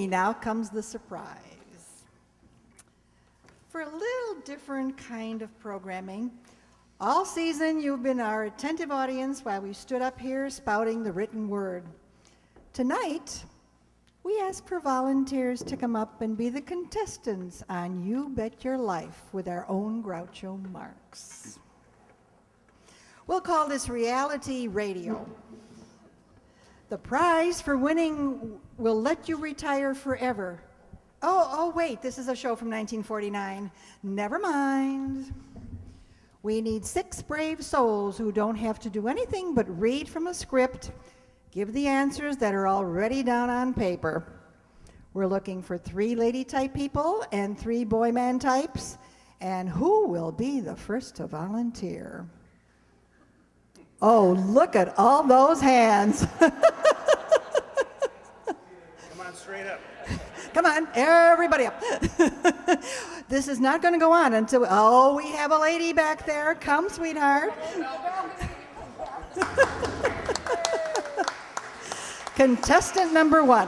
me, now comes the surprise. For a little different kind of programming, all season you've been our attentive audience while we stood up here spouting the written word. Tonight, we ask for volunteers to come up and be the contestants on You Bet Your Life with our own Groucho MARX. We'll call this reality radio. The prize for winning will let you retire forever. Oh, wait, this is a show from 1949. Never mind. We need 6 brave souls who don't have to do anything but read from a script, give the answers that are already down on paper. We're looking for 3 lady-type people and 3 boy-man types. And who will be the first to volunteer? Oh, look at all those hands. Come on, straight up. Come on, everybody up. This is not going to go on until, oh, we have a lady back there. Come, sweetheart. Contestant number 1.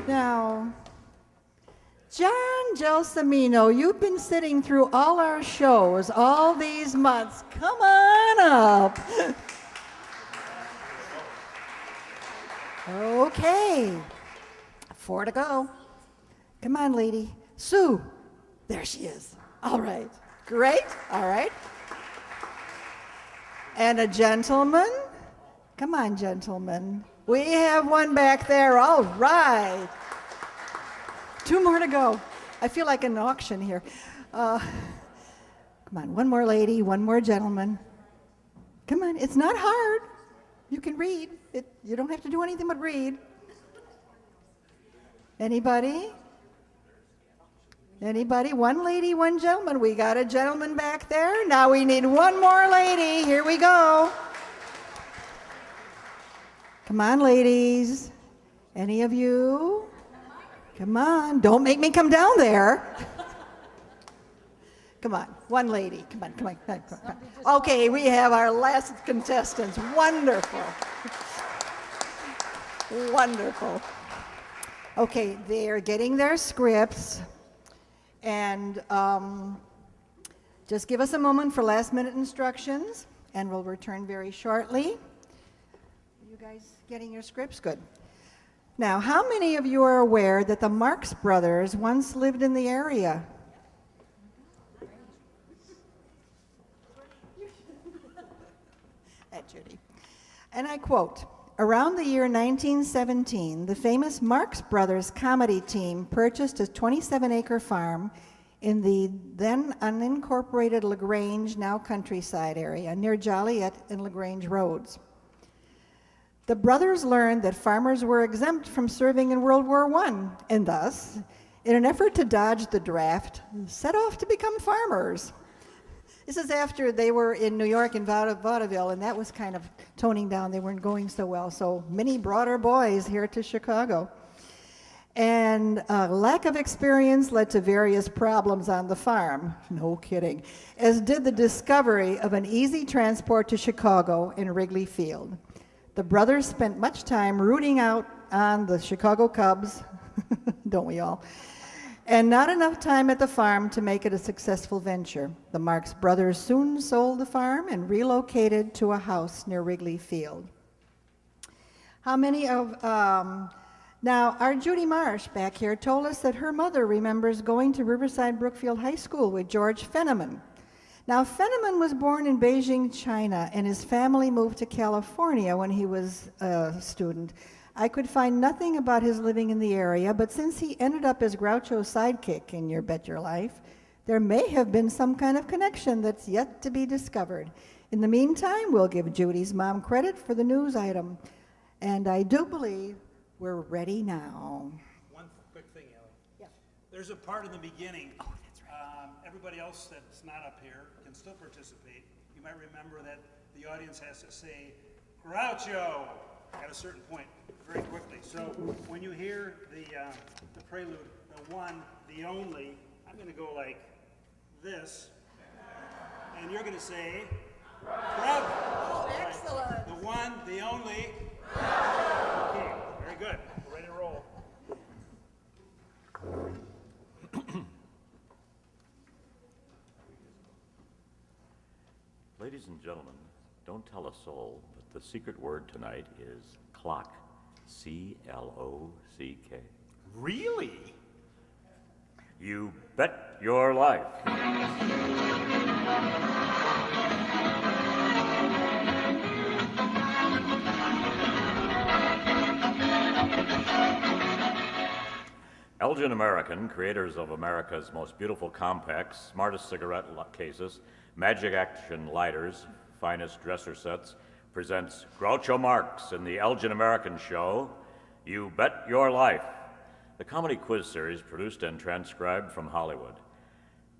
Now, John Gelsomino, you've been sitting through all our shows all these months. Come on up. Okay. 4 to go. Come on, lady. Sue. There she is. All right. Great. All right. And a gentleman. Come on, gentlemen. We have one back there. All right. 2 more to go. I feel like an auction here. Come on. 1 more lady, 1 more gentleman. Come on. It's not hard. You can read. You don't have to do anything but read. Anybody? Anybody? 1 lady, 1 gentleman. We got a gentleman back there. Now we need 1 more lady. Here we go. Come on, ladies. Any of you? Come on. Don't make me come down there. Come on. 1 lady. Come on, come on, come on, come on. Okay, we have our last contestants. Wonderful. Wonderful. Okay, they're getting their scripts, and just give us a moment for last-minute instructions, and we'll return very shortly. You guys getting your scripts? Good. Now, how many of you are aware that the Marx brothers once lived in the area? That Judy. And I quote, "Around the year 1917, the famous Marx Brothers comedy team purchased a 27-acre farm in the then unincorporated LaGrange, now countryside area, near Joliet and LaGrange roads. The brothers learned that farmers were exempt from serving in World War I, and thus, in an effort to dodge the draft, set off to become farmers." This is after they were in New York and vaudeville, and that was kind of toning down. They weren't going so well, so many brought our boys here to Chicago. And lack of experience led to various problems on the farm. No kidding. As did the discovery of an easy transport to Chicago in Wrigley Field. The brothers spent much time rooting out on the Chicago Cubs, don't we all? And not enough time at the farm to make it a successful venture. The Marx brothers soon sold the farm and relocated to a house near Wrigley Field. How many of, now our Judy Marsh back here told us that her mother remembers going to Riverside Brookfield High School with George Fenneman. Now Fenneman was born in Beijing, China, and his family moved to California when he was a student. I could find nothing about his living in the area, but since he ended up as Groucho's sidekick in You Bet Your Life, there may have been some kind of connection that's yet to be discovered. In the meantime, we'll give Judy's mom credit for the news item. And I do believe we're ready now. One quick thing, Ellie. Yeah. There's a part in the beginning. Oh, that's right. Everybody else that's not up here can still participate. You might remember that the audience has to say, "Groucho," at a certain point, very quickly. So when you hear the prelude, the one, the only, I'm going to go like this, and you're going to say, "Groucho." Oh, excellent. Right. The one, the only. Okay, very good. We're ready to roll. Ladies and gentlemen, don't tell a soul, but the secret word tonight is clock. C-L-O-C-K. Really? You bet your life. Elgin American, creators of America's most beautiful compacts, smartest cigarette cases, magic action lighters, finest dresser sets, presents Groucho Marx in the Elgin American show, You Bet Your Life, the comedy quiz series produced and transcribed from Hollywood.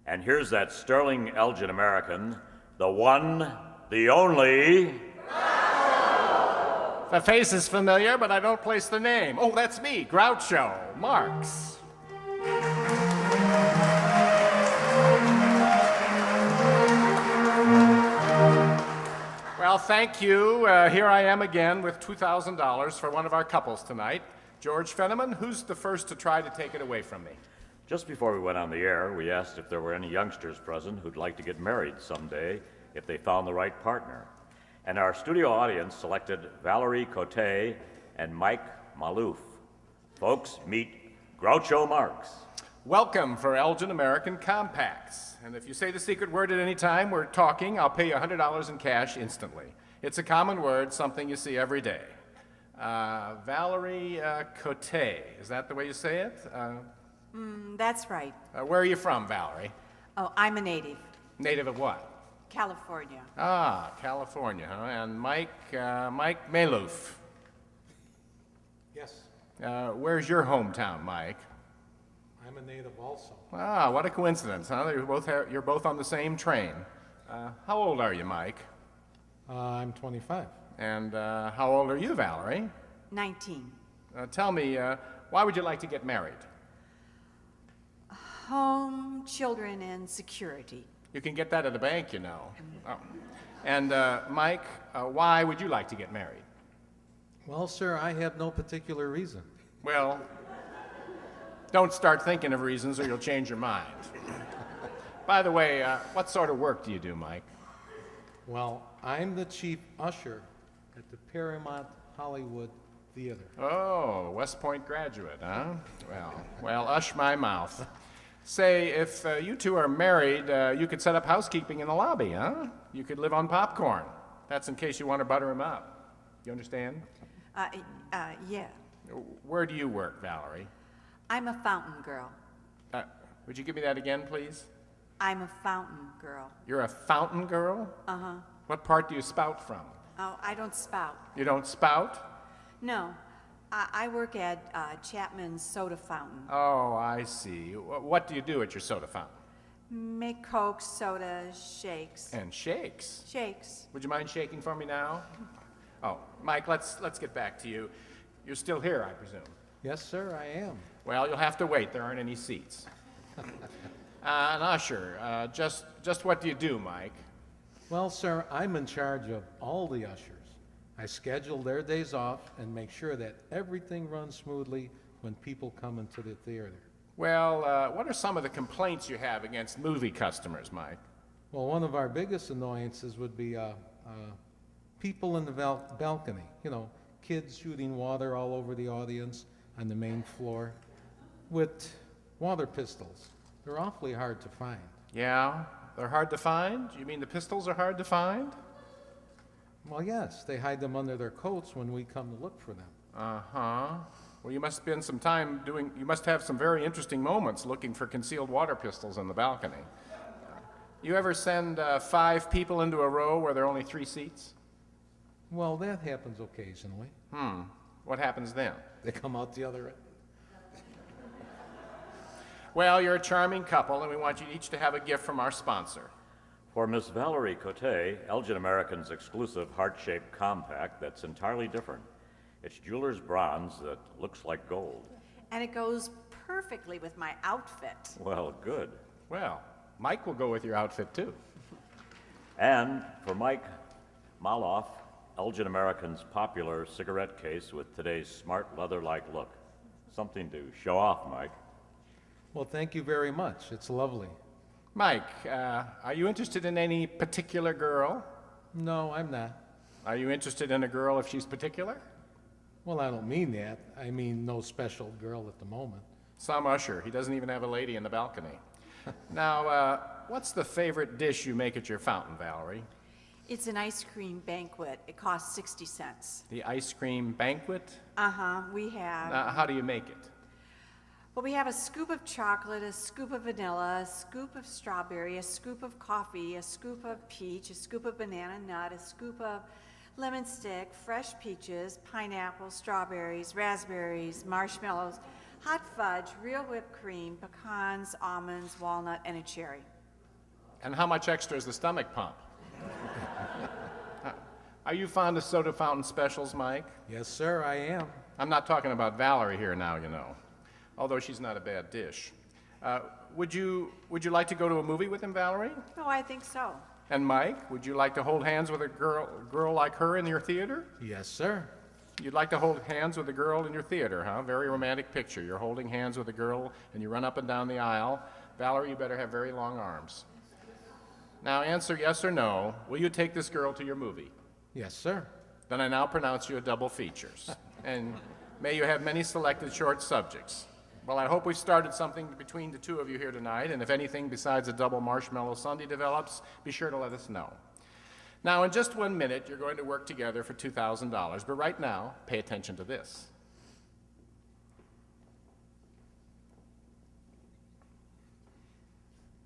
And here's that sterling Elgin American, the one, the only... The face is familiar, but I don't place the name. Oh, that's me, Groucho Marx. Well, thank you. Here I am again with $2,000 for one of our couples tonight. George Fenneman, who's the first to try to take it away from me? Just before we went on the air, we asked if there were any youngsters present who'd like to get married someday if they found the right partner. And our studio audience selected Valerie Cote and Mike Maloof. Folks, meet Groucho Marx. Welcome for Elgin American Compacts. And if you say the secret word at any time we're talking, I'll pay you $100 in cash instantly. It's a common word, something you see every day. Valerie Cote, is that the way you say it? That's right. Where are you from, Valerie? Oh, I'm a native. Native of what? California. Ah, California, huh? And Mike Maloof. Yes, Where's your hometown, Mike? I'm a native also. Ah, what a coincidence, huh? You're both on the same train. How old are you, Mike? I'm 25. And how old are you, Valerie? 19. Tell me, why would you like to get married? Home, children, and security. You can get that at the bank, you know. Oh. And Mike, why would you like to get married? Well, sir, I have no particular reason. Well, don't start thinking of reasons or you'll change your mind. By the way, what sort of work do you do, Mike? Well, I'm the chief usher at the Paramount Hollywood Theater. Oh, West Point graduate, huh? Well, hush my mouth. Say, if you two are married, you could set up housekeeping in the lobby, huh? You could live on popcorn. That's in case you want to butter him up. You understand? Yeah. Where do you work, Valerie? I'm a fountain girl. Would you give me that again, please? I'm a fountain girl. You're a fountain girl? Uh-huh. What part do you spout from? Oh, I don't spout. You don't spout? No. I work at Chapman's Soda Fountain. Oh, I see. What do you do at your soda fountain? Make Coke, sodas, shakes. And shakes. Shakes. Would you mind shaking for me now? Oh, Mike, let's get back to you. You're still here, I presume. Yes, sir, I am. Well, you'll have to wait. There aren't any seats. An usher. Just what do you do, Mike? Well, sir, I'm in charge of all the ushers. I schedule their days off and make sure that everything runs smoothly when people come into the theater. Well, what are some of the complaints you have against movie customers, Mike? Well, one of our biggest annoyances would be people in the balcony. You know, kids shooting water all over the audience on the main floor with water pistols. They're awfully hard to find. Yeah? They're hard to find? You mean the pistols are hard to find? Well, yes, they hide them under their coats when we come to look for them. Uh-huh. Well, you must have some very interesting moments looking for concealed water pistols in the balcony. You ever send 5 people into a row where there are only 3 seats? Well, that happens occasionally. What happens then? They come out the other end. Well, you're a charming couple, and we want you each to have a gift from our sponsor. For Miss Valerie Cote, Elgin American's exclusive heart-shaped compact that's entirely different. It's jeweler's bronze that looks like gold. And it goes perfectly with my outfit. Well, good. Well, Mike will go with your outfit, too. And for Mike Maloof, Elgin American's popular cigarette case with today's smart leather-like look. Something to show off, Mike. Well, thank you very much. It's lovely. Mike, are you interested in any particular girl? No, I'm not. Are you interested in a girl if she's particular? Well, I don't mean that. I mean no special girl at the moment. Some usher. He doesn't even have a lady in the balcony. Now, what's the favorite dish you make at your fountain, Valerie? It's an ice cream banquet. It costs 60 cents. The ice cream banquet? Uh-huh, we have. Now, how do you make it? Well, we have a scoop of chocolate, a scoop of vanilla, a scoop of strawberry, a scoop of coffee, a scoop of peach, a scoop of banana nut, a scoop of lemon stick, fresh peaches, pineapple, strawberries, raspberries, marshmallows, hot fudge, real whipped cream, pecans, almonds, walnut, and a cherry. And how much extra is the stomach pump? Are you fond of soda fountain specials, Mike? Yes, sir, I am. I'm not talking about Valerie here now, you know, although she's not a bad dish. Would you like to go to a movie with him, Valerie? Oh, I think so. And Mike, would you like to hold hands with a girl like her in your theater? Yes, sir. You'd like to hold hands with a girl in your theater, huh? Very romantic picture. You're holding hands with a girl and you run up and down the aisle. Valerie, you better have very long arms. Now answer yes or no. Will you take this girl to your movie? Yes, sir. Then I now pronounce you a double features. And may you have many selected short subjects. Well, I hope we've started something between the two of you here tonight, and if anything besides a double marshmallow sundae develops, be sure to let us know. Now, in just 1 minute, you're going to work together for $2,000, but right now, pay attention to this.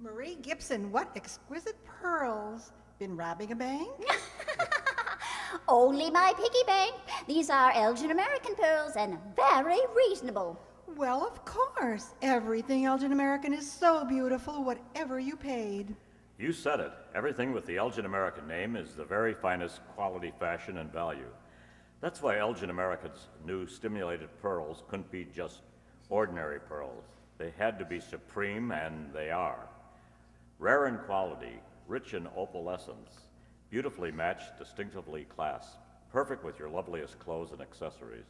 Marie Gibson, what exquisite pearls. Been robbing a bank? Only my piggy bank. These are Elgin American pearls and very reasonable. Well, of course. Everything Elgin American is so beautiful, whatever you paid. You said it. Everything with the Elgin American name is the very finest quality, fashion, and value. That's why Elgin American's new stimulated pearls couldn't be just ordinary pearls. They had to be supreme, and they are. Rare in quality, rich in opalescence, beautifully matched, distinctively clasped, perfect with your loveliest clothes and accessories.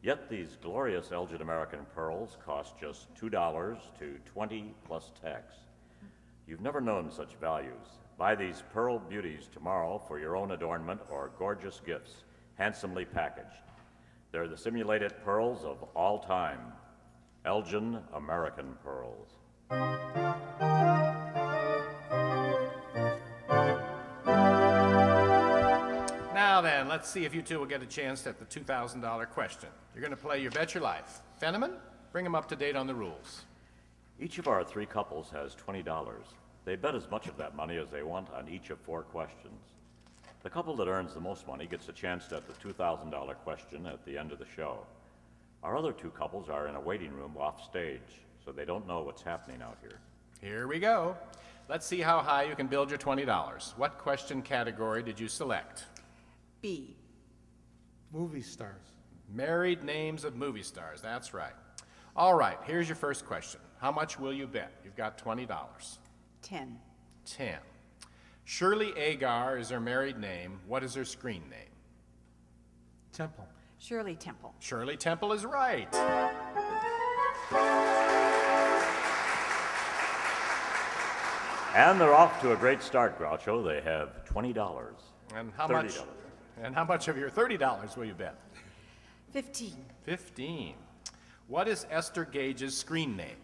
Yet these glorious Elgin American pearls cost just $2 to $20 plus tax. You've never known such values. Buy these pearl beauties tomorrow for your own adornment or gorgeous gifts, handsomely packaged. They're the simulated pearls of all time. Elgin American pearls. Now then, let's see if you two will get a chance at the $2,000 question. You're going to play You Bet Your Life. Fenneman, bring them up to date on the rules. Each of our three couples has $20. They bet as much of that money as they want on each of 4 questions. The couple that earns the most money gets a chance at the $2,000 question at the end of the show. Our other 2 couples are in a waiting room off stage, so they don't know what's happening out here. Here we go. Let's see how high you can build your $20. What question category did you select? B. Movie stars. Married names of movie stars, that's right. All right, here's your first question. How much will you bet? You've got $20. 10. 10. Shirley Agar is her married name. What is her screen name? Temple. Shirley Temple. Shirley Temple is right. And they're off to a great start, Groucho. They have $20. And how $30. much? And how much of your $30 will you bet? 15. 15. What is Esther Gage's screen name?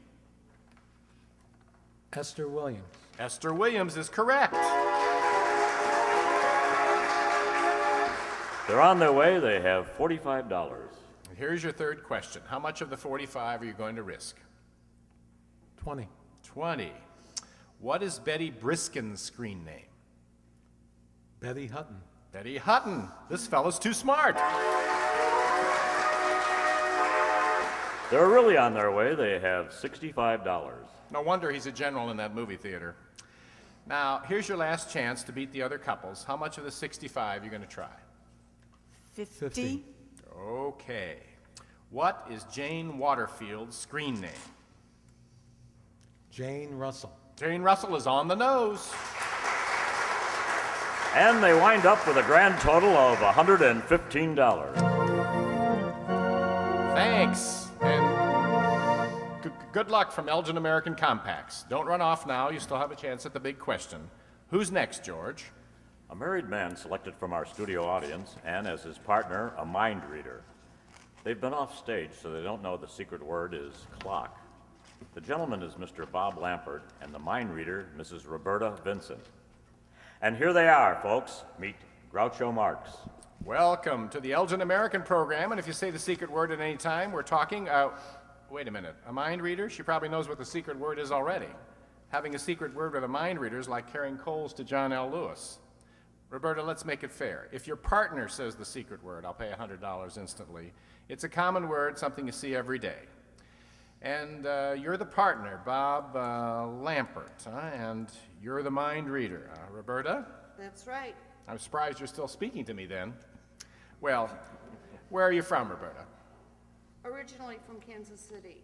Esther Williams. Esther Williams is correct. They're on their way. They have $45. Here's your third question. How much of the 45 are you going to risk? 20. 20. What is Betty Briskin's screen name? Betty Hutton. Betty Hutton. This fellow's too smart. They're really on their way. They have $65. No wonder he's a general in that movie theater. Now, here's your last chance to beat the other couples. How much of the 65 are you going to try? 50. Okay. What is Jane Waterfield's screen name? Jane Russell. Jane Russell is on the nose. And they wind up with a grand total of $115. Thanks. And good luck from Elgin American Compacts. Don't run off now. You still have a chance at the big question. Who's next, George? A married man selected from our studio audience, and as his partner, a mind reader. They've been off stage, so they don't know the secret word is clock. The gentleman is Mr. Bob Lampert, and the mind reader, Mrs. Roberta Vincent. And here they are, folks. Meet Groucho Marx. Welcome to the Elgin American program, and if you say the secret word at any time, we're talking, wait a minute, a mind reader? She probably knows what the secret word is already. Having a secret word with a mind reader is like carrying coals to John L. Lewis. Roberta, let's make it fair. If your partner says the secret word, I'll pay $100 instantly. It's a common word, something you see every day. And you're the partner, Bob Lampert, and you're the mind reader. Roberta? That's right. I'm surprised you're still speaking to me then. Well, where are you from, Roberta? Originally from Kansas City.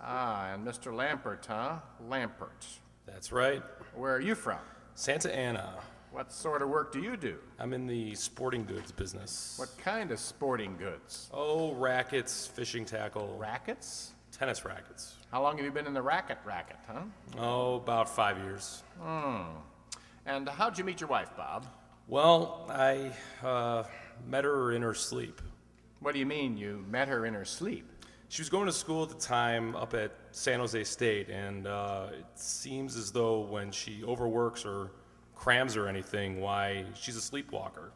And Mr. Lampert, huh? Lampert. That's right. Where are you from? Santa Ana. What sort of work do you do? I'm in the sporting goods business. What kind of sporting goods? Oh, rackets, fishing tackle, Rackets? tennis rackets. How long have you been in the racket, huh? Oh, about 5 years. And how'd you meet your wife, Bob? Well, I met her in her sleep. What do you mean you met her in her sleep? She was going to school at the time up at San Jose State, and it seems as though when she overworks or crams or anything, why, she's a sleepwalker.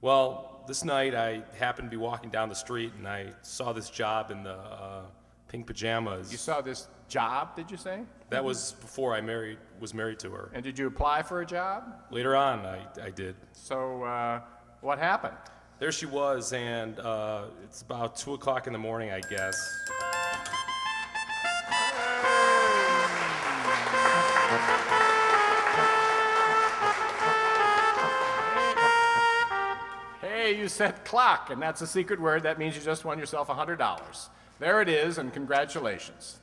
Well, this night I happened to be walking down the street, and I saw this job in the pink pajamas. You saw this job, did you say? That was before I was married to her. And did you apply for a job? Later on, I did. So, what happened? There she was, and it's about 2 o'clock in the morning, I guess. Hey, you said clock, and that's a secret word. That means you just won yourself $100. There it is, and congratulations.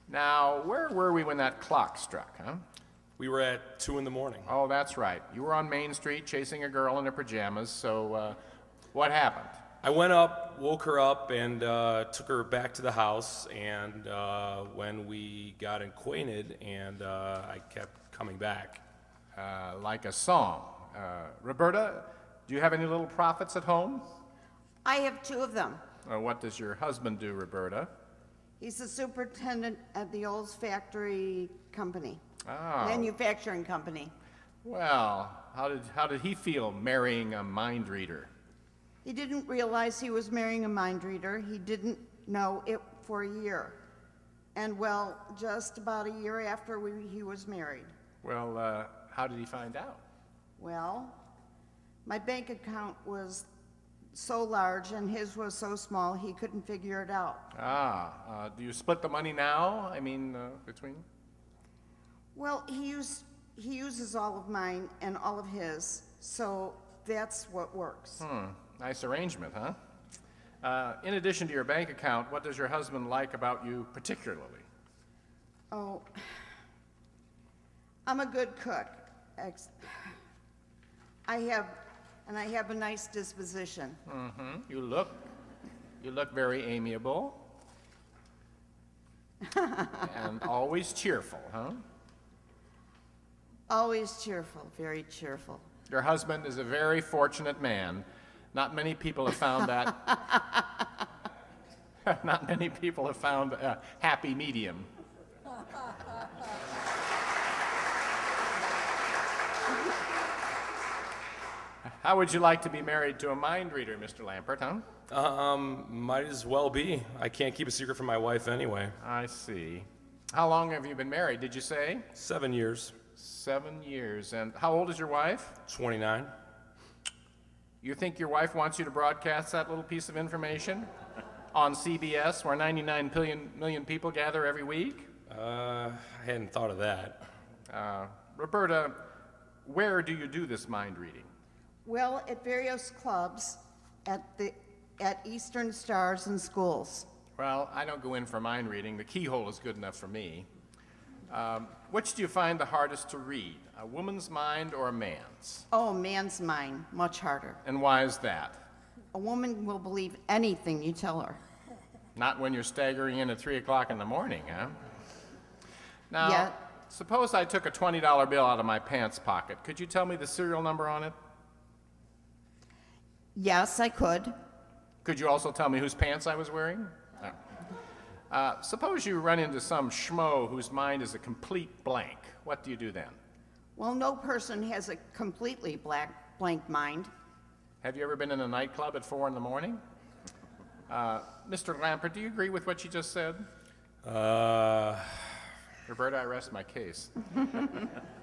Now, where were we when that clock struck, huh? We were at 2 in the morning. Oh, that's right. You were on Main Street chasing a girl in her pajamas, so what happened? I went up, woke her up, and took her back to the house, and when we got acquainted, and I kept coming back. Like a song. Roberta, do you have any little prophets at home? I have two of them. What does your husband do, Roberta? He's the superintendent at the Olds Factory Company, Oh, manufacturing company. well, how did he feel marrying a mind reader? He didn't realize he was marrying a mind reader. He didn't know it for a year. And well, just about a year after he was married. Well, how did he find out? Well, my bank account was so large and his was so small he couldn't figure it out. Do you split the money now? I mean, between? Well, he uses all of mine and all of his, so that's what works. Nice arrangement, huh? In addition to your bank account, what does your husband like about you particularly? Oh, I'm a good cook. I have a nice disposition. You look very amiable. And always cheerful, huh? Always cheerful, very cheerful. Your husband is a very fortunate man. Not many people have found that. Not many people have found a happy medium. How would you like to be married to a mind reader, Mr. Lampert, huh? Might as well be. I can't keep a secret from my wife anyway. I see. How long have you been married, did you say? 7 years. 7 years. And how old is your wife? 29. You think your wife wants you to broadcast that little piece of information on CBS where 99 million people gather every week? I hadn't thought of that. Roberta, where do you do this mind reading? Well, at various clubs, at Eastern Stars and schools. Well, I don't go in for mind reading. The keyhole is good enough for me. Which do you find the hardest to read, a woman's mind or a man's? Oh, man's mind, much harder. And why is that? A woman will believe anything you tell her. Not when you're staggering in at 3 o'clock in the morning, huh? Now, Yeah. suppose I took a $20 bill out of my pants pocket. Could you tell me the serial number on it? Yes, I could. Could you also tell me whose pants I was wearing? No. Suppose you run into some schmo whose mind is a complete blank. What do you do then? Well, no person has a completely blank mind. Have you ever been in a nightclub at 4 in the morning? Mr. Lampert, do you agree with what she just said? Roberta, I rest my case.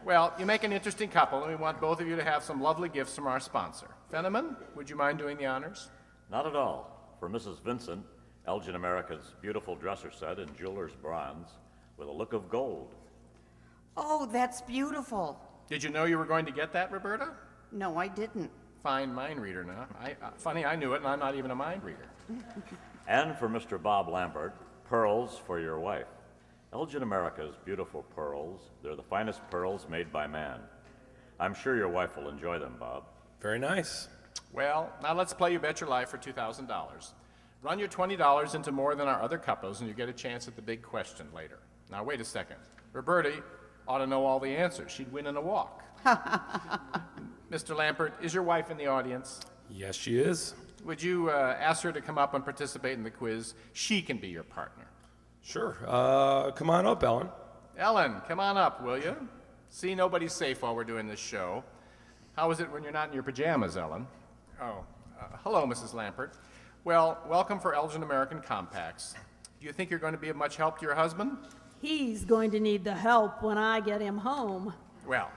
Well, you make an interesting couple, and we want both of you to have some lovely gifts from our sponsor. Fenneman, would you mind doing the honors? Not at all. For Mrs. Vincent, Elgin America's beautiful dresser set in jeweler's bronze with a look of gold. Oh, that's beautiful. Did you know you were going to get that, Roberta? No, I didn't. Fine mind reader now. Funny, I knew it, and I'm not even a mind reader. And for Mr. Bob Lambert, pearls for your wife. Elgin America's beautiful pearls. They're the finest pearls made by man. I'm sure your wife will enjoy them, Bob. Very nice. Well, now let's play You Bet Your Life for $2,000. Run your $20 into more than our other couples, and you get a chance at the big question later. Now, wait a second. Roberta ought to know all the answers. She'd win in a walk. Mr. Lampert, is your wife in the audience? Yes, she is. Would you ask her to come up and participate in the quiz? She can be your partner. Sure. Come on up, Ellen. Ellen, come on up, will you? See, nobody's safe while we're doing this show. How is it when you're not in your pajamas, Ellen? Oh, hello, Mrs. Lampert. Well, welcome for Elgin American Compacts. Do you think you're going to be of much help to your husband? He's going to need the help when I get him home. Well,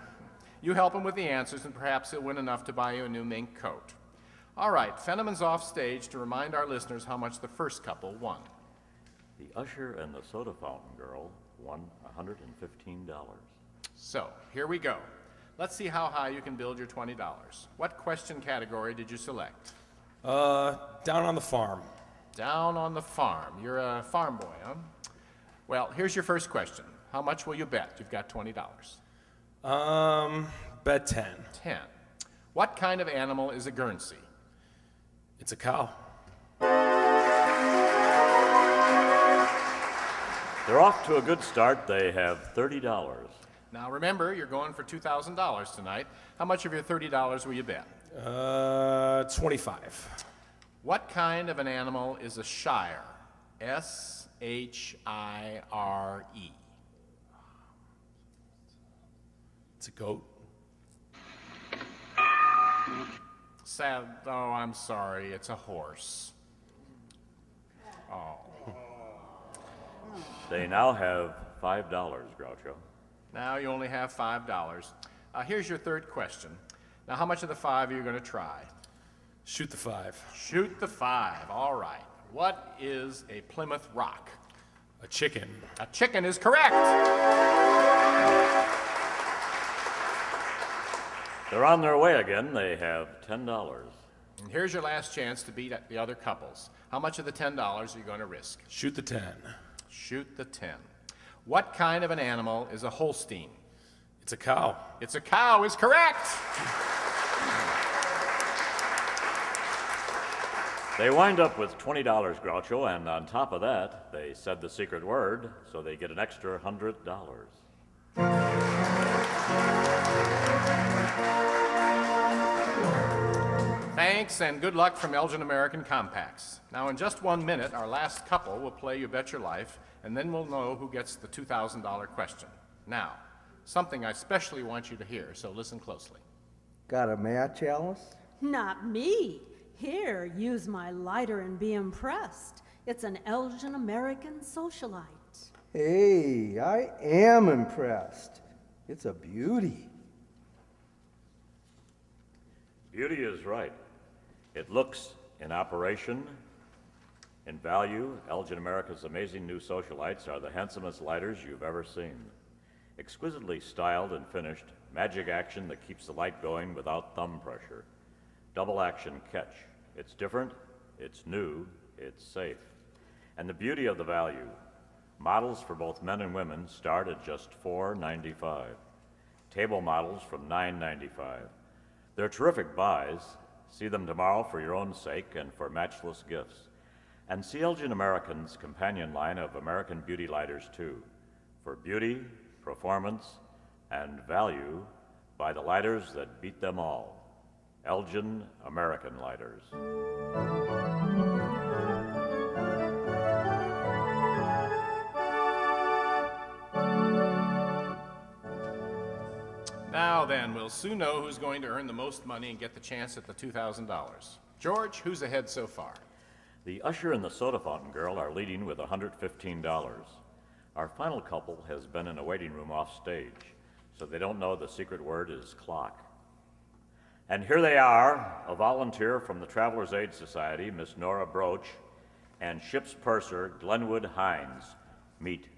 you help him with the answers, and perhaps he'll win enough to buy you a new mink coat. All right, Fenneman's off stage to remind our listeners how much the first couple won. The usher and the soda fountain girl won $115. So, here we go. Let's see how high you can build your $20. What question category did you select? Down on the farm. Down on the farm. You're a farm boy, huh? Well, here's your first question. How much will you bet? You've got $20. Bet 10. 10. What kind of animal is a Guernsey? It's a cow. They're off to a good start. They have $30. Now remember, you're going for $2,000 tonight. How much of your $30 will you bet? 25. What kind of an animal is a shire? Shire. It's a goat. Sad, oh, I'm sorry, it's a horse. Oh. They now have $5, Groucho. Now you only have $5. Here's your third question. Now, how much of the 5 are you going to try? Shoot the 5. Shoot the 5. All right. What is a Plymouth Rock? A chicken. A chicken is correct. They're on their way again. They have $10. And here's your last chance to beat the other couples. How much of the $10 are you going to risk? Shoot the 10. Shoot the 10. What kind of an animal is a Holstein? It's a cow. It's a cow is correct. They wind up with $20, Groucho, and on top of that, they said the secret word, so they get an extra $100. Thanks and good luck from Elgin American Compacts. Now, in just 1 minute, our last couple will play You Bet Your Life, and then we'll know who gets the $2,000 question. Now, something I especially want you to hear, so listen closely. Got a match, Alice? Not me. Here, use my lighter and be impressed. It's an Elgin American socialite. Hey, I am impressed. It's a beauty. Beauty is right. It looks, in operation, in value, Elgin America's amazing new socialites are the handsomest lighters you've ever seen. Exquisitely styled and finished, magic action that keeps the light going without thumb pressure. Double action catch. It's different, it's new, it's safe. And the beauty of the value. Models for both men and women start at just $4.95. Table models from $9.95. They're terrific buys. See them tomorrow for your own sake and for matchless gifts. And see Elgin American's companion line of American Beauty lighters too. For beauty, performance, and value by the lighters that beat them all, Elgin American Lighters. Now then, we'll soon know who's going to earn the most money and get the chance at the $2,000. George, who's ahead so far? The usher and the soda fountain girl are leading with $115. Our final couple has been in a waiting room off stage, so they don't know the secret word is clock. And here they are, a volunteer from the Travelers Aid Society, Miss Nora Broach, and ship's purser, Glenwood Hines. Meet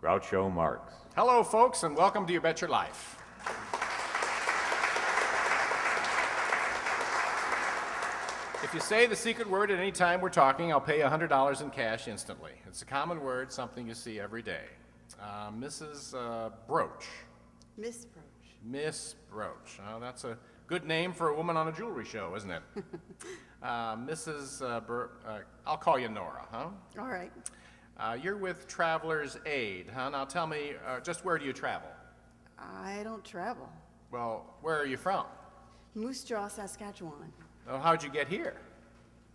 Groucho Marx. Hello, folks, and welcome to You Bet Your Life. If you say the secret word at any time we're talking, I'll pay you $100 in cash instantly. It's a common word, something you see every day. Mrs. Broach. Miss Broach. Miss Broach. Oh, that's a good name for a woman on a jewelry show, isn't it? I'll call you Nora, huh? All right. You're with Travelers Aid, huh? Now tell me, just where do you travel? I don't travel. Well, where are you from? Moose Jaw, Saskatchewan. Oh, how'd you get here?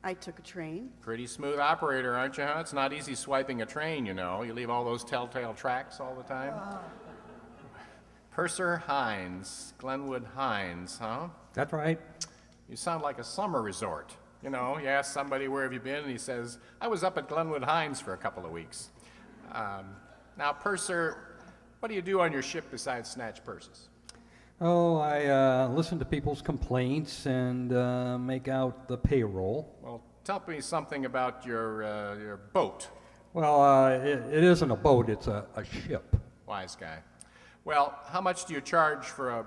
I took a train. Pretty smooth operator, aren't you, huh? It's not easy swiping a train, you know. You leave all those telltale tracks all the time. Purser Hines, Glenwood Hines, huh? That's right. You sound like a summer resort. You know, you ask somebody, where have you been? And he says, I was up at Glenwood Hines for a couple of weeks. Now, Purser, what do you do on your ship besides snatch purses? Oh, I listen to people's complaints and make out the payroll. Well, tell me something about your boat. Well, it isn't a boat, it's a ship. Wise guy. Well, how much do you charge for a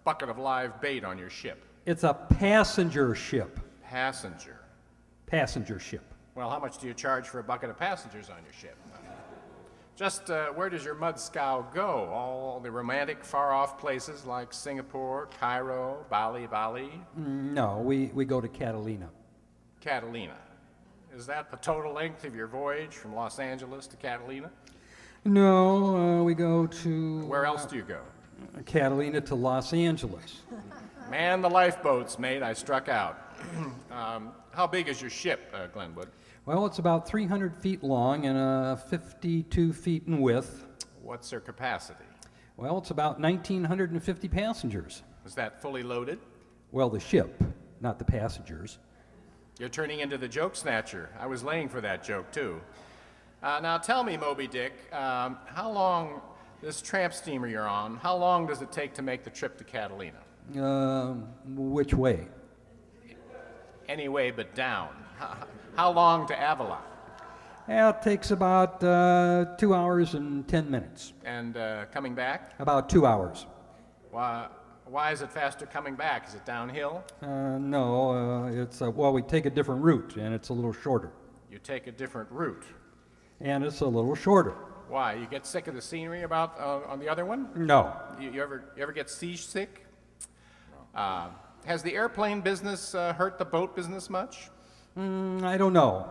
bucket of live bait on your ship? It's a passenger ship. Passenger. Passenger ship. Well, how much do you charge for a bucket of passengers on your ship? Just where does your mud scow go? All the romantic far-off places like Singapore, Cairo, Bali. No, we go to Catalina. Catalina. Is that the total length of your voyage from Los Angeles to Catalina? No, we go to... Where else do you go? Catalina to Los Angeles. Man the lifeboats, mate. I struck out. How big is your ship, Glenwood? Well, it's about 300 feet long and 52 feet in width. What's their capacity? Well, it's about 1,950 passengers. Is that fully loaded? Well, the ship, not the passengers. You're turning into the joke snatcher. I was laying for that joke, too. Now tell me, Moby Dick, how long, this tramp steamer you're on, how long does it take to make the trip to Catalina? Which way? Any way but down. How long to Avalon? It takes about 2 hours and 10 minutes. And coming back? About 2 hours. Why is it faster coming back? Is it downhill? No, well, we take a different route, and it's a little shorter. You take a different route. And it's a little shorter. Why? You get sick of the scenery about on the other one? No. You ever get seasick? No. Has the airplane business hurt the boat business much? I don't know.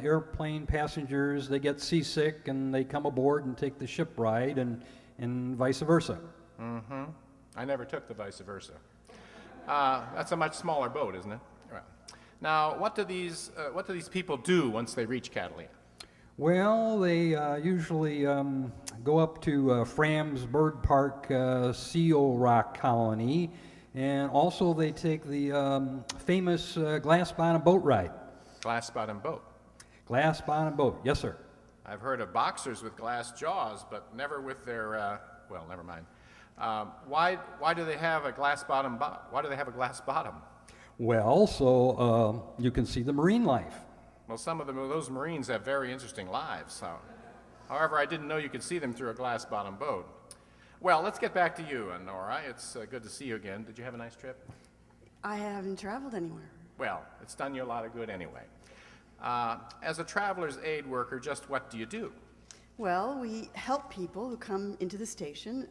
Airplane passengers, they get seasick and they come aboard and take the ship ride, and vice versa. Mm-hmm. I never took the vice versa. That's a much smaller boat, isn't it? Well, now, what do these people do once they reach Catalina? Well, they usually go up to Fram's Bird Park Seal Rock Colony, and also they take the famous glass bottom boat ride. Glass bottom boat? Glass bottom boat, yes, sir. I've heard of boxers with glass jaws, but never with their, well, never mind. Why do they have a glass bottom? Why do they have a glass bottom? Well, so you can see the marine life. Well, some of those Marines have very interesting lives. However, I didn't know you could see them through a glass bottom boat. Well, let's get back to you, Nora. It's good to see you again. Did you have a nice trip? I haven't traveled anywhere. Well, it's done you a lot of good anyway. As a Travelers Aid worker, just what do you do? Well, we help people who come into the station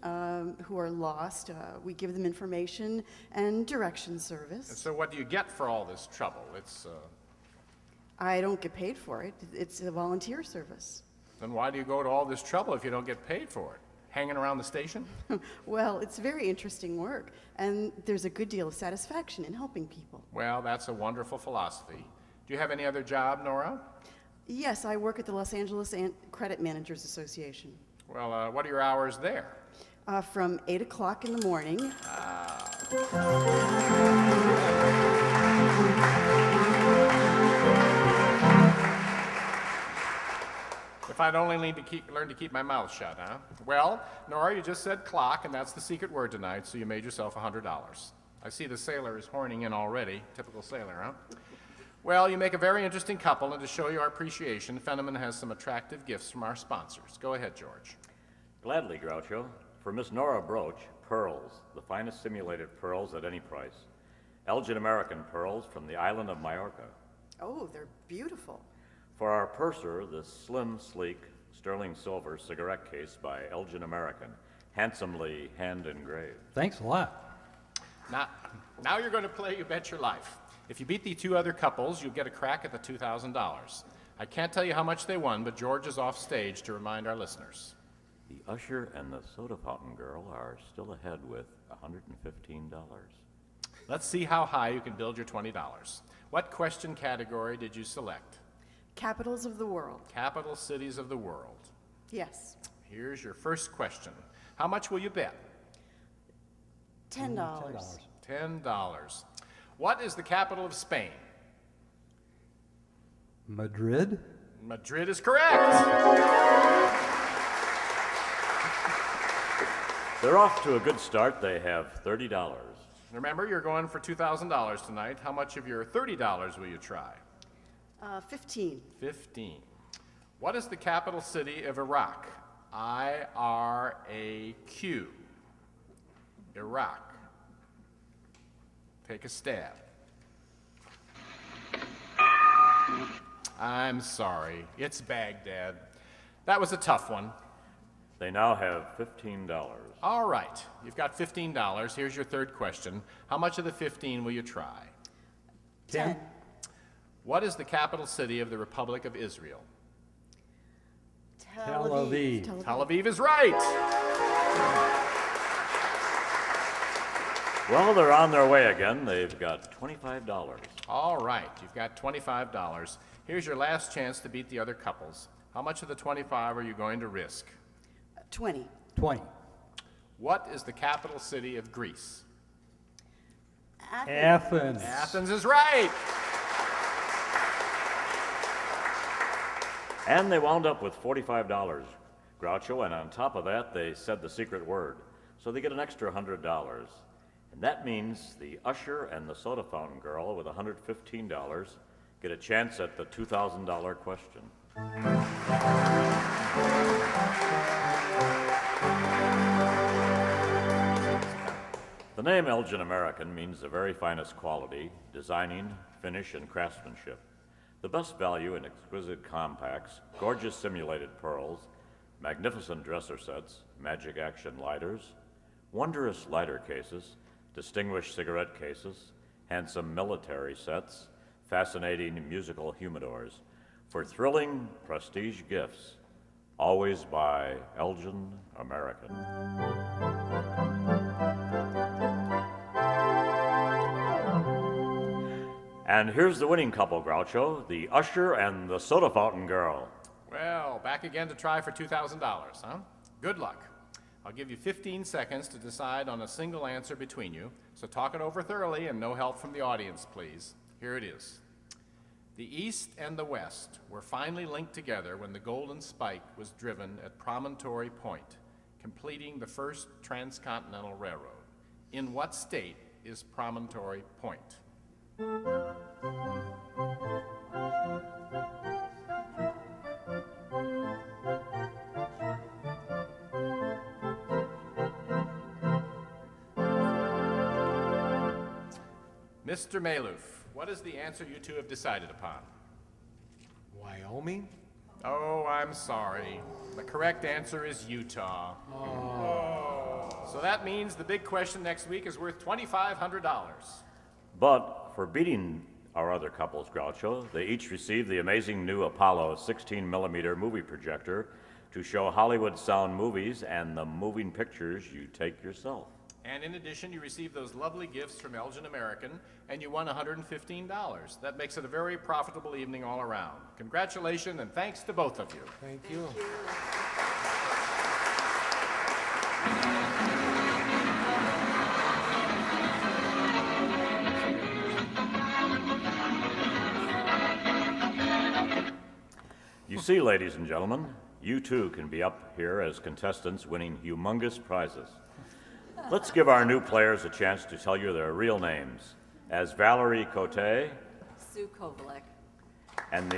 who are lost. We give them information and direction service. And so what do you get for all this trouble? I don't get paid for it. It's a volunteer service. Then why do you go to all this trouble if you don't get paid for it? hanging around the station? Well, it's very interesting work, and there's a good deal of satisfaction in helping people. Well, that's a wonderful philosophy. Do you have any other job, Nora? Yes, I work at the Los Angeles Credit Managers Association. Well, what are your hours there? From 8 o'clock in the morning. If I'd only learn to keep my mouth shut, huh? Well, Nora, you just said clock, and that's the secret word tonight, so you made yourself $100. I see the sailor is horning in already. Typical sailor, huh? Well, you make a very interesting couple, and to show you our appreciation, Fenneman has some attractive gifts from our sponsors. Go ahead, George. Gladly, Groucho. For Miss Nora Broach, pearls, the finest simulated pearls at any price. Elgin American pearls from the island of Majorca. Oh, they're beautiful. For our purser, the slim, sleek, sterling silver cigarette case by Elgin American, handsomely hand-engraved. Thanks a lot. Now you're going to play You Bet Your Life. If you beat the two other couples, you'll get a crack at the $2,000. I can't tell you how much they won, but George is off stage to remind our listeners. The usher and the soda fountain girl are still ahead with $115. Let's see how high you can build your $20. What question category did you select? Capitals of the world. Capital cities of the world. Yes. Here's your first question. How much will you bet? $10. $10. What is the capital of Spain? Madrid? Madrid is correct. They're off to a good start. They have $30. Remember, you're going for $2,000 tonight. How much of your $30 will you try? 15. 15. What is the capital city of Iraq? I-R-A-Q. Iraq. Take a stab. I'm sorry. It's Baghdad. That was a tough one. They now have $15. All right. You've got $15. Here's your third question. How much of the 15 will you try? 10. What is the capital city of the Republic of Israel? Tel Aviv. Tel Aviv is right. Well, they're on their way again. They've got $25. All right. You've got $25. Here's your last chance to beat the other couples. How much of the 25 are you going to risk? 20. 20. What is the capital city of Greece? Athens. Athens is right. And they wound up with $45, Groucho, and on top of that, they said the secret word. So they get an extra $100. And that means the usher and the soda fountain girl with $115 get a chance at the $2,000 question. The name Elgin American means the very finest quality, designing, finish, and craftsmanship. The best value in exquisite compacts, gorgeous simulated pearls, magnificent dresser sets, magic action lighters, wondrous lighter cases, distinguished cigarette cases, handsome military sets, fascinating musical humidors. For thrilling prestige gifts, always buy Elgin American. And here's the winning couple, Groucho, the usher and the soda fountain girl. Well, back again to try for $2,000, huh? Good luck. I'll give you 15 seconds to decide on a single answer between you, so talk it over thoroughly and no help from the audience, please. Here it is. The East and the West were finally linked together when the Golden Spike was driven at Promontory Point, completing the first transcontinental railroad. In what state is Promontory Point? Mr. Maloof, what is the answer you two have decided upon? Wyoming? Oh, I'm sorry. The correct answer is Utah. So that means the big question next week is worth $2,500. But for beating our other couples, Groucho, they each received the amazing new Apollo 16mm movie projector, to show Hollywood sound movies and the moving pictures you take yourself. And in addition, you received those lovely gifts from Elgin American, and you won $115. That makes it a very profitable evening all around. Congratulations, and thanks to both of you. Thank you. You see, ladies and gentlemen, you too can be up here as contestants winning humongous prizes. Let's give our new players a chance to tell you their real names. As Valerie Cote Sue Kovalek. and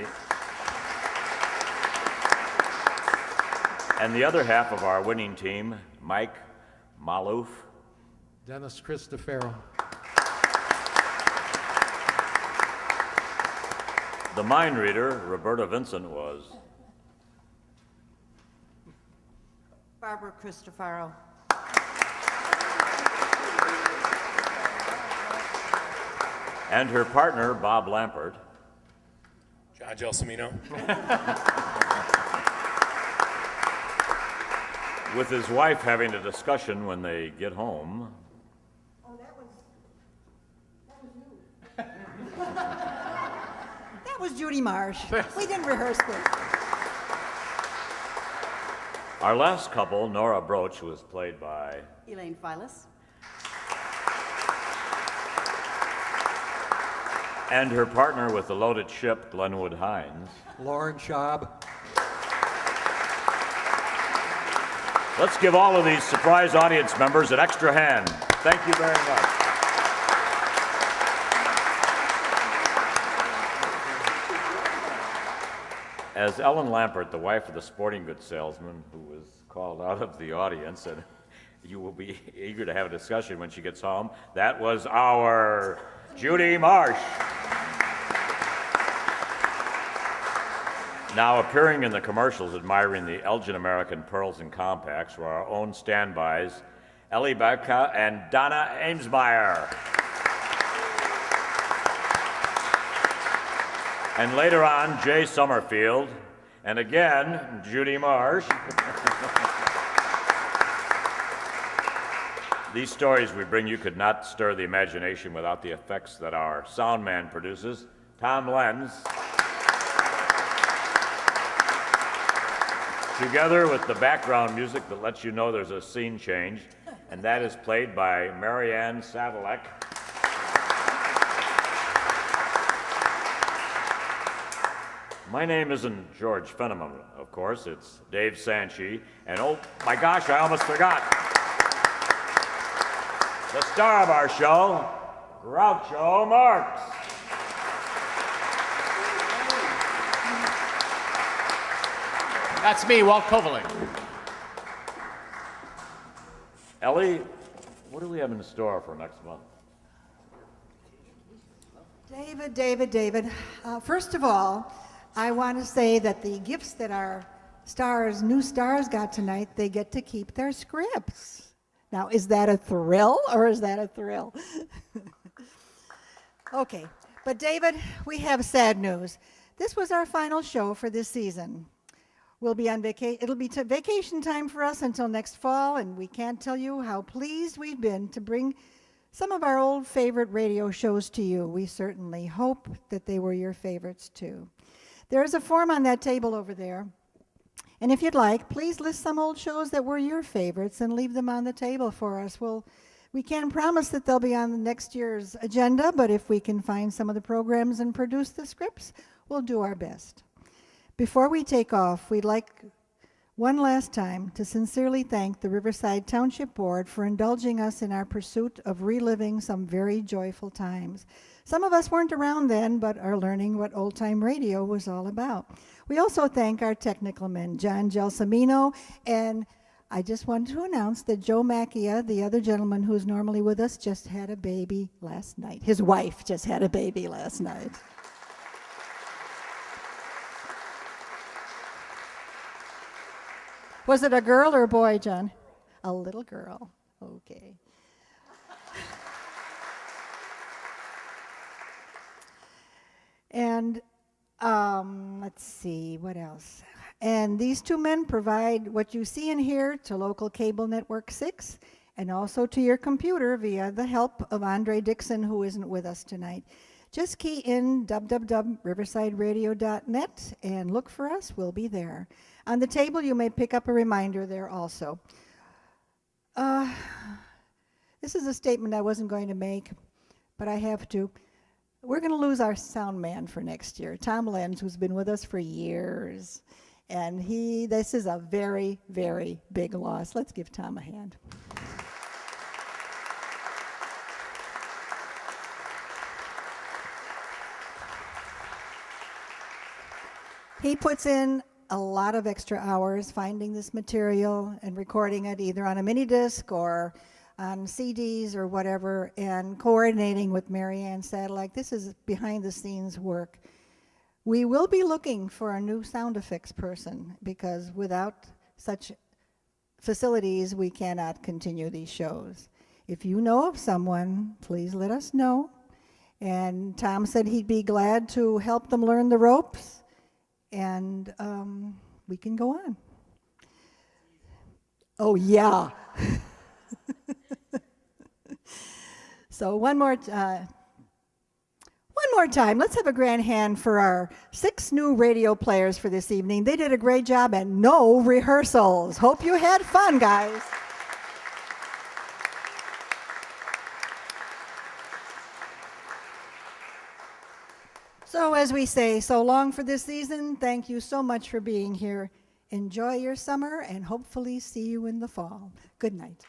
the other half of our winning team, Mike Malouf, Dennis Christofaro. the mind reader, Roberta Vincent, was, Barbara Christofaro. and her partner, Bob Lampert. John Gelsomino. With his wife having a discussion when they get home. Oh, that was you. That was Judy Marsh. We didn't rehearse this. Our last couple, Nora Broach, was played by Elaine Filas. and her partner with the loaded ship, Glenwood Hines. Lauren Schaub. Let's give all of these surprise audience members an extra hand. Thank you very much. As Ellen Lampert, the wife of the sporting goods salesman who was called out of the audience, and you will be eager to have a discussion when she gets home, that was our Judy Marsh. Now appearing in the commercials admiring the Elgin American Pearls and Compacts were our own standbys, Ellie Becca and Donna Amesmeyer. And later on, Jay Summerfield, and again, Judy Marsh. These stories we bring you could not stir the imagination without the effects that our sound man produces, Tom Lenz. Together with the background music that lets you know there's a scene change, and that is played by Marianne Sadalek. My name isn't George Fenneman, of course, it's Dave Sanchi, and oh my gosh, I almost forgot. The star of our show, Groucho Marx. That's me, Walt Kovalek. Ellie, what do we have in store for next month? David. First of all, I want to say that the gifts that our new stars got tonight, they get to keep their scripts. Now, is that a thrill or is that a thrill? Okay, but David, we have sad news. This was our final show for this season. We'll be on vacation. It'll be vacation time for us until next fall, and we can't tell you how pleased we've been to bring some of our old favorite radio shows to you. We certainly hope that they were your favorites too. There is a form on that table over there, and if you'd like, please list some old shows that were your favorites and leave them on the table for us. We can't promise that they'll be on the next year's agenda, but if we can find some of the programs and produce the scripts, we'll do our best. Before we take off, we'd like one last time to sincerely thank the Riverside Township Board for indulging us in our pursuit of reliving some very joyful times. Some of us weren't around then, but are learning what old-time radio was all about. We also thank our technical men, John Gelsomino, and I just wanted to announce that Joe Macchia, the other gentleman who's normally with us, just had a baby last night. His wife just had a baby last night. Was it a girl or a boy, John? A little girl. Okay. And let's see, what else? And these two men provide what you see and hear to local cable network 6 and also to your computer via the help of Andre Dixon, who isn't with us tonight. Just key in www.riversideradio.net and look for us. We'll be there. On the table, you may pick up a reminder there also. This is a statement I wasn't going to make, but I have to. We're going to lose our sound man for next year, Tom Lenz, who's been with us for years. And this is a very, very big loss. Let's give Tom a hand. He puts in a lot of extra hours finding this material and recording it either on a mini disc or on CDs or whatever, and coordinating with Marianne Satellite. This is behind the scenes work. We will be looking for a new sound effects person because without such facilities, we cannot continue these shows. If you know of someone, please let us know. And Tom said he'd be glad to help them learn the ropes, and we can go on. Oh, yeah. So one more time, let's have a grand hand for our 6 new radio players for this evening. They did a great job and no rehearsals. Hope you had fun, guys. So as we say, so long for this season. Thank you so much for being here. Enjoy your summer and hopefully see you in the fall. Good night.